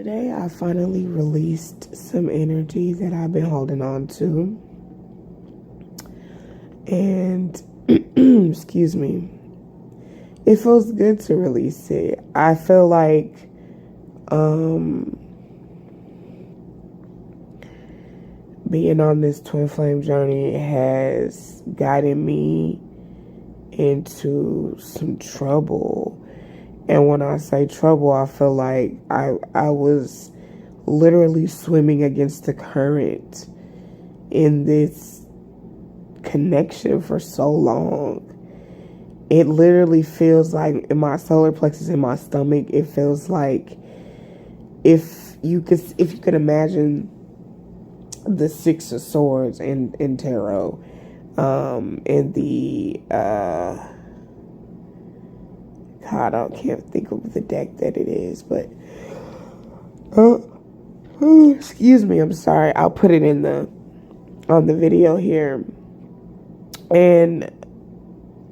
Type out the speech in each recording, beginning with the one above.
Today, I finally released some energy that I've been holding on to. And, excuse me, it feels good to release it. I feel like being on this twin flame journey has gotten me into some trouble. And when I say trouble, I feel like I was literally swimming against the current in this connection for so long. It literally feels like in my solar plexus, in my stomach, it feels like if you could imagine the Six of Swords in tarot, and the God, I can't think of the deck that it is, but excuse me, I'm sorry. I'll put it in on the video here. And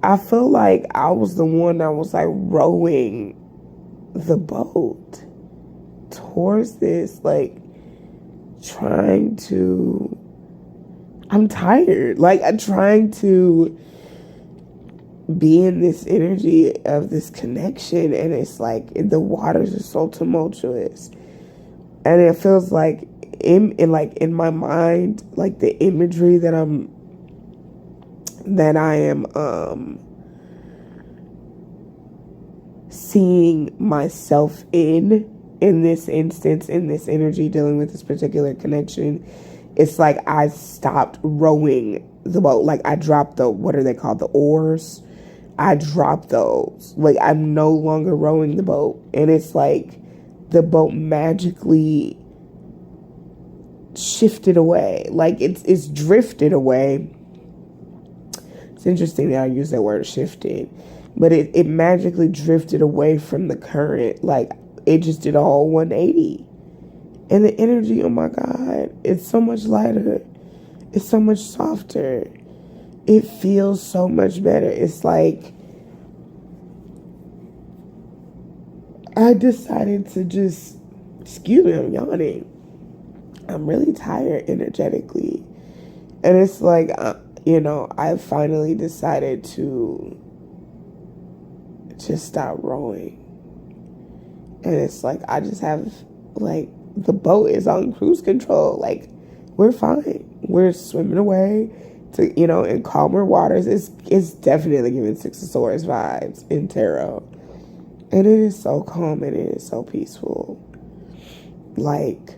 I feel like I was the one that was like rowing the boat towards this, like I'm tired. Like I'm trying to be in this energy of this connection, and it's like the waters are so tumultuous, and it feels like in my mind, like the imagery that I am seeing myself in this instance, in this energy, dealing with this particular connection. It's like I stopped rowing the boat. Like I dropped what are they called, the oars. I dropped those. Like I'm no longer rowing the boat, and it's like the boat magically shifted away. Like it's drifted away. It's interesting that I use that word shifted, but it magically drifted away from the current. Like it just did all 180. And the energy, oh my God, it's so much lighter. It's so much softer. It feels so much better. It's like I decided to just, excuse me, I'm yawning. I'm really tired energetically. And it's like, I finally decided to just stop rowing. And it's like, I just have, like, the boat is on cruise control. Like, we're fine. We're swimming away to, in calmer waters. It's definitely giving Six of Swords vibes in tarot. And it is so calm and it is so peaceful. Like,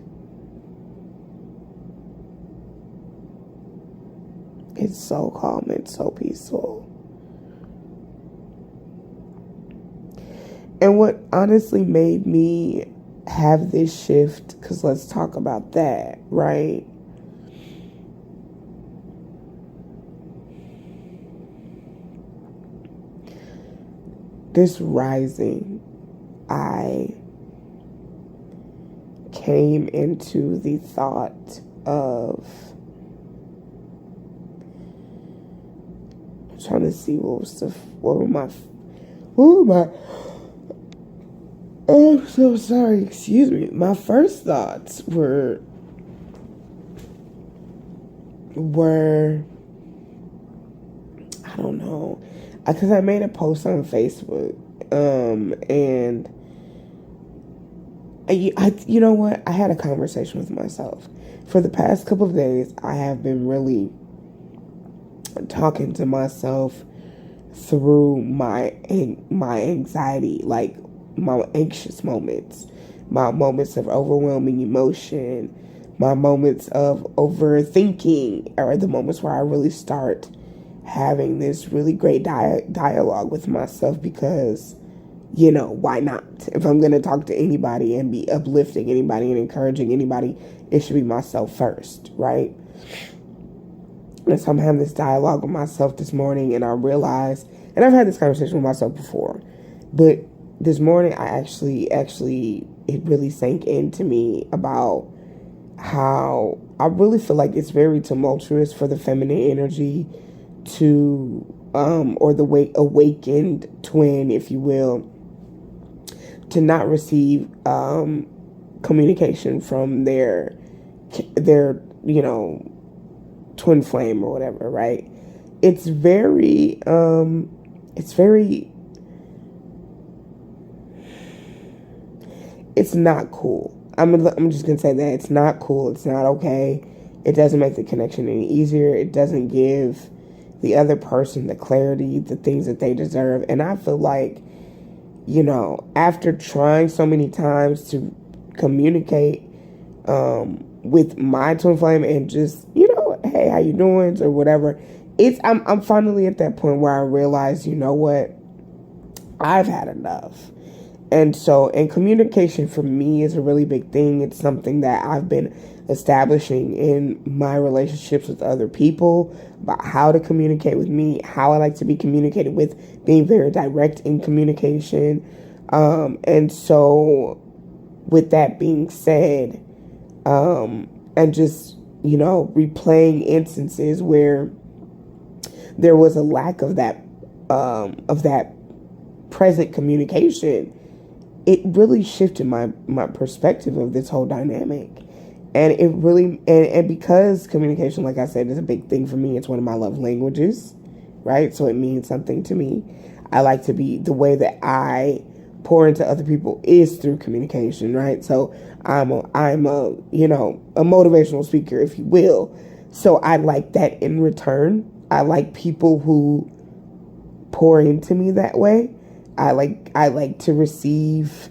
it's so calm and so peaceful. And what honestly made me have this shift, because let's talk about that, right? This rising, I came into the thought of, I'm trying to see what were my, oh, I'm so sorry, excuse me. My first thoughts were I don't know, because I made a post on Facebook, and you know what? I had a conversation with myself. For the past couple of days, I have been really talking to myself through my anxiety, like my anxious moments, my moments of overwhelming emotion, my moments of overthinking, are the moments where I really start having this really great dialogue with myself, because why not? If I'm going to talk to anybody and be uplifting anybody and encouraging anybody, it should be myself first, right? And so I'm having this dialogue with myself this morning, and I realized, and I've had this conversation with myself before, but this morning I actually, it really sank into me about how I really feel like it's very tumultuous for the feminine energy to, or the awakened twin, if you will, to not receive communication from their twin flame or whatever, right? It's very it's not cool. I'm just gonna say that it's not cool. It's not okay. It doesn't make the connection any easier. It doesn't give the other person the clarity, the things that they deserve. And I feel like, after trying so many times to communicate with my twin flame and just, hey, how you doing, or whatever, I'm finally at that point where I realize, what, I've had enough. And communication for me is a really big thing. It's something that I've been establishing in my relationships with other people, about how to communicate with me, how I like to be communicated with, being very direct in communication. And so with that being said, and just, replaying instances where there was a lack of that present communication, it really shifted my perspective of this whole dynamic. And it really, and because communication, like I said, is a big thing for me, it's one of my love languages, right? So it means something to me. I like to be, the way that I pour into other people is through communication, right? So I'm a motivational speaker, if you will. So I like that in return. I like people who pour into me that way. I like to receive,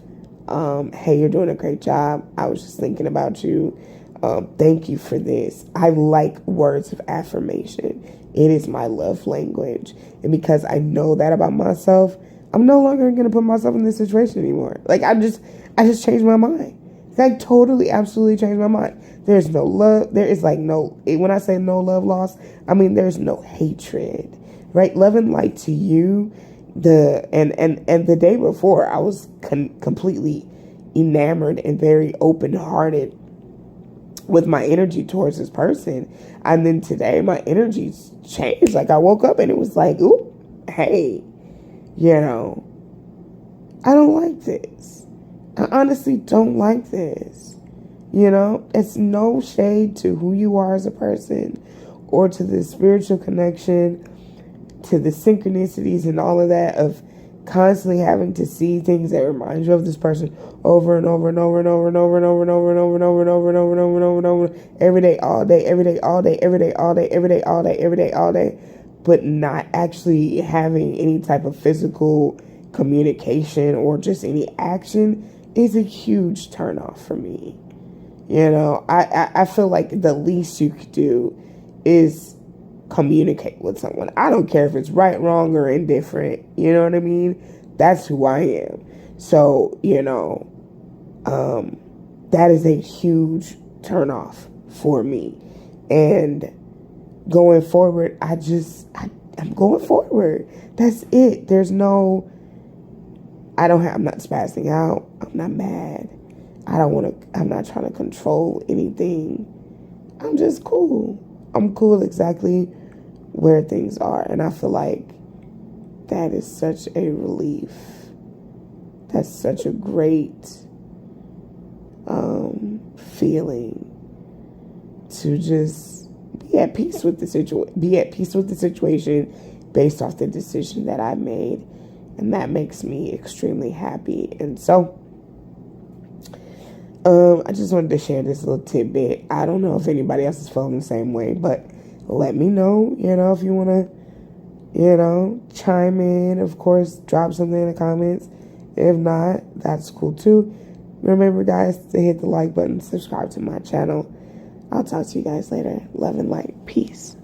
hey, you're doing a great job. I was just thinking about you. Thank you for this. I like words of affirmation. It is my love language. And because I know that about myself, I'm no longer going to put myself in this situation anymore. Like, I just changed my mind. I totally, absolutely changed my mind. There's no love. There is when I say no love lost, I mean, there's no hatred, right? Love and light to you. And the day before, I was completely enamored and very open-hearted with my energy towards this person. And then today, my energy's changed. Like, I woke up and it was like, ooh, hey, I don't like this. I honestly don't like this. It's no shade to who you are as a person or to the spiritual connection, to the synchronicities and all of that, of constantly having to see things that remind you of this person over and over and over and over and over and over and over and over and over and over and over and over and over and over every day, all day, every day, all day, every day, all day, every day, all day, every day, all day, but not actually having any type of physical communication or just any action is a huge turnoff for me. I feel like the least you could do is communicate with someone. I don't care if it's right, wrong, or indifferent. You know what I mean? That's who I am. So, that is a huge turnoff for me. And going forward, I'm going forward. That's it. There's no, I'm not spazzing out. I'm not mad. I'm not trying to control anything. I'm just cool. I'm cool exactly where things are. And I feel like that is such a relief. That's such a great feeling to just be at peace with the situation based off the decision that I made. And that makes me extremely happy. And so I just wanted to share this little tidbit. I don't know if anybody else is feeling the same way, but let me know, if you want to, chime in. Of course, drop something in the comments. If not, that's cool too. Remember, guys, to hit the like button, subscribe to my channel. I'll talk to you guys later. Love and light. Peace.